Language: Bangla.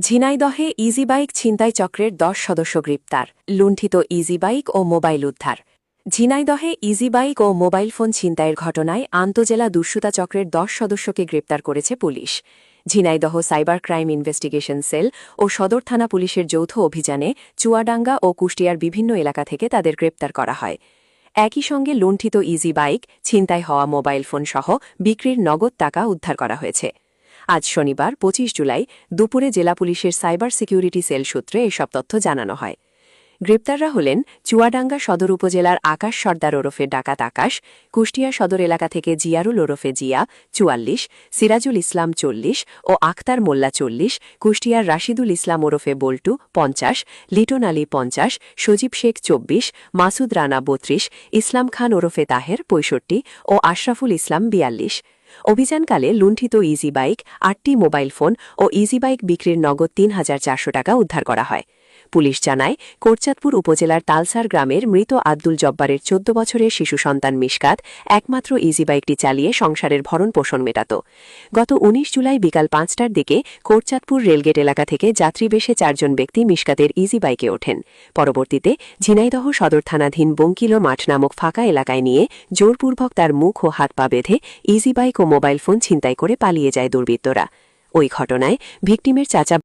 ঝিনাইদহে ইজি বাইক ছিনতাই চক্রের ১০ সদস্য গ্রেপ্তার, লুণ্ঠিত ইজি বাইক ও মোবাইল উদ্ধার। ঝিনাইদহে ইজি বাইক ও মোবাইল ফোন ছিনতাইয়ের ঘটনায় আন্তজেলা দুষ্যুতা চক্রের ১০ সদস্যকে গ্রেপ্তার করেছে police. Jhenaidah cyber crime investigation cell ও সদর থানা পুলিশের যৌথ অভিযানে চুয়াডাঙ্গা ও কুষ্টিয়ার বিভিন্ন এলাকা থেকে তাদের গ্রেপ্তার করা হয়। একই সঙ্গে লুণ্ঠিত ইজি বাইক, ছিনতাই হওয়া মোবাইল ফোন সহ বিক্রির নগদ টাকা উদ্ধার করা হয়েছে। আজ শনিবার ২৫ জুলাই দুপুরে জেলা পুলিশের সাইবার সিকিউরিটি সেল সূত্রে এসব তথ্য জানানো হয়। গ্রেপ্তাররা হলেন চুয়াডাঙ্গা সদর উপজেলার আকাশ সর্দার ওরফে ডাকাত আকাশ, কুষ্টিয়া সদর এলাকা থেকে জিয়ারুল ওরফে জিয়া ৪৪, সিরাজুল ইসলাম ৪০ ও আখতার মোল্লা ৪০, কুষ্টিয়ার রাশিদুল ইসলাম ওরফে বল্টু ৫০, লিটন আলী ৫০, সজীব শেখ ২৪, মাসুদ রানা ৩২, ইসলাম খান ওরফে তাহের ৬৫ ও আশরাফুল ইসলাম ৪২। অভিযানকালে লুণ্ঠিত ইজি বাইক, ৮টি মোবাইল ফোন ও ইজি বাইক বিক্রির নগদ ৩,৪০০ টাকা উদ্ধার করা হয়। পুলিশ জানায়, কোটচাঁদপুর উপজেলার তালসার গ্রামের মৃত আব্দুল জব্বারের ১৪ বছরের শিশু সন্তান মিশকাত একমাত্র ইজি বাইকটি চালিয়ে সংসারের ভরণ পোষণ মেটাত। গত ১৯ জুলাই বিকাল ৫টার দিকে কোটচাঁদপুর রেলগেট এলাকা থেকে যাত্রী বেশে ৪ জন ব্যক্তি মিশকাতের ইজি বাইকে ওঠেন। পরবর্তীতে ঝিনাইদহ সদর থানাধীন বঙ্কিলো মাঠ নামক ফাঁকা এলাকায় নিয়ে জোরপূর্বক তার মুখ ও হাত পা বেঁধে ইজি বাইক ও মোবাইল ফোন ছিনতাই করে পালিয়ে যায় দুর্বৃত্তরা। ওই ঘটনায় ভিকটিমের চাচা